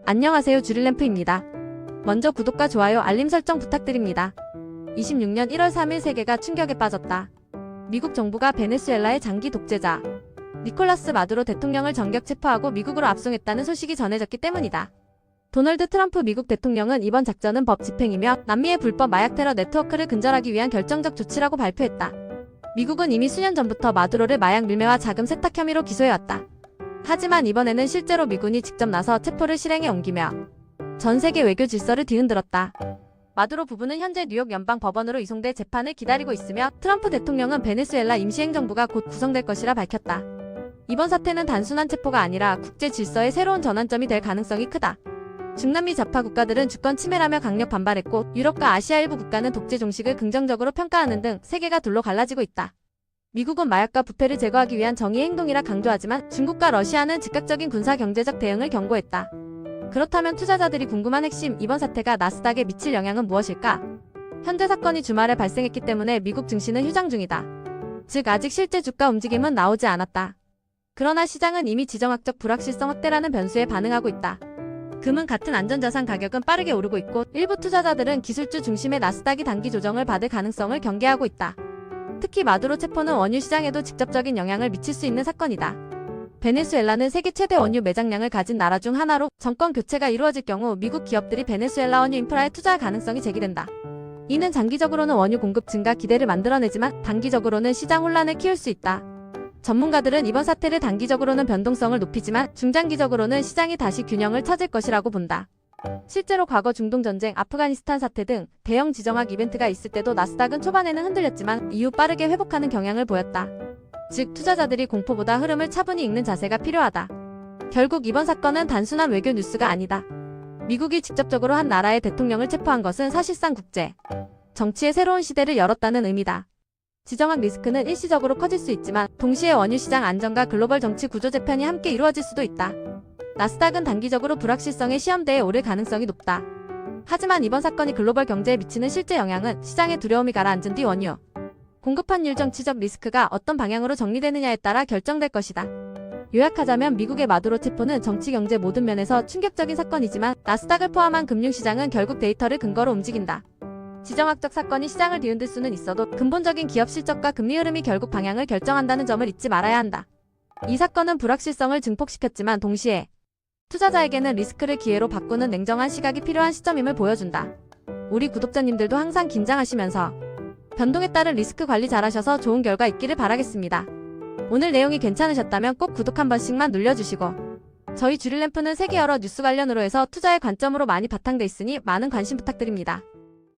안녕하세요, 주릴램프입니다. 먼저 구독과 좋아요, 알림 설정 부탁드립니다. 26년 1월 3일 세계가 충격에 빠졌다. 미국 정부가 베네수엘라의 장기 독재자 니콜라스 마두로 대통령을 전격 체포하고 미국으로 압송했다는 소식이 전해졌기 때문이다. 도널드 트럼프 미국 대통령은 이번 작전은 법 집행이며 남미의 불법 마약 테러 네트워크를 근절하기 위한 결정적 조치라고 발표했다. 미국은 이미 수년 전부터 마두로를 마약 밀매와 자금 세탁 혐의로 기소해왔다. 하지만 이번에는 실제로 미군이 직접 나서 체포를 실행에 옮기며 전 세계 외교 질서를 뒤흔들었다. 마두로 부부는 현재 뉴욕 연방법원으로 이송돼 재판을 기다리고 있으며 트럼프 대통령은 베네수엘라 임시행정부가 곧 구성될 것이라 밝혔다. 이번 사태는 단순한 체포가 아니라 국제 질서의 새로운 전환점이 될 가능성이 크다. 중남미 좌파 국가들은 주권 침해라며 강력 반발했고 유럽과 아시아 일부 국가는 독재 종식을 긍정적으로 평가하는 등 세계가 둘로 갈라지고 있다. 미국은 마약과 부패를 제거하기 위한 정의의 행동이라 강조하지만 중국과 러시아는 즉각적인 군사 경제적 대응을 경고했다. 그렇다면 투자자들이 궁금한 핵심 이번 사태가 나스닥에 미칠 영향은 무엇일까? 현재 사건이 주말에 발생했기 때문에 미국 증시는 휴장 중이다. 즉 아직 실제 주가 움직임은 나오지 않았다. 그러나 시장은 이미 지정학적 불확실성 확대라는 변수에 반응하고 있다. 금은 같은 안전자산 가격은 빠르게 오르고 있고 일부 투자자들은 기술주 중심의 나스닥이 단기 조정을 받을 가능성을 경계하고 있다. 특히 마두로 체포는 원유 시장에도 직접적인 영향을 미칠 수 있는 사건이다. 베네수엘라는 세계 최대 원유 매장량을 가진 나라 중 하나로 정권 교체가 이루어질 경우 미국 기업들이 베네수엘라 원유 인프라에 투자할 가능성이 제기된다. 이는 장기적으로는 원유 공급 증가 기대를 만들어내지만 단기적으로는 시장 혼란을 키울 수 있다. 전문가들은 이번 사태를 단기적으로는 변동성을 높이지만 중장기적으로는 시장이 다시 균형을 찾을 것이라고 본다. 실제로 과거 중동전쟁, 아프가니스탄 사태 등 대형 지정학 이벤트가 있을 때도 나스닥은 초반에는 흔들렸지만 이후 빠르게 회복하는 경향을 보였다. 즉 투자자들이 공포보다 흐름을 차분히 읽는 자세가 필요하다. 결국 이번 사건은 단순한 외교 뉴스가 아니다. 미국이 직접적으로 한 나라의 대통령을 체포한 것은 사실상 국제 정치의 새로운 시대를 열었다는 의미다. 지정학 리스크는 일시적으로 커질 수 있지만 동시에 원유 시장 안정과 글로벌 정치 구조 재편이 함께 이루어질 수도 있다. 나스닥은 단기적으로 불확실성의 시험대에 오를 가능성이 높다. 하지만 이번 사건이 글로벌 경제에 미치는 실제 영향은 시장의 두려움이 가라앉은 뒤 원유 공급 환율 정치적 리스크가 어떤 방향으로 정리되느냐에 따라 결정될 것이다. 요약하자면 미국의 마두로 체포는 정치 경제 모든 면에서 충격적인 사건이지만 나스닥을 포함한 금융시장은 결국 데이터를 근거로 움직인다. 지정학적 사건이 시장을 뒤흔들 수는 있어도 근본적인 기업 실적과 금리 흐름이 결국 방향을 결정한다는 점을 잊지 말아야 한다. 이 사건은 불확실성을 증폭시켰지만 동시에 투자자에게는 리스크를 기회로 바꾸는 냉정한 시각이 필요한 시점임을 보여준다. 우리 구독자님들도 항상 긴장하시면서 변동에 따른 리스크 관리 잘하셔서 좋은 결과 있기를 바라겠습니다. 오늘 내용이 괜찮으셨다면 꼭 구독 한 번씩만 눌러주시고 저희 주릴램프는 세계 여러 뉴스 관련으로 해서 투자의 관점으로 많이 바탕돼 있으니 많은 관심 부탁드립니다.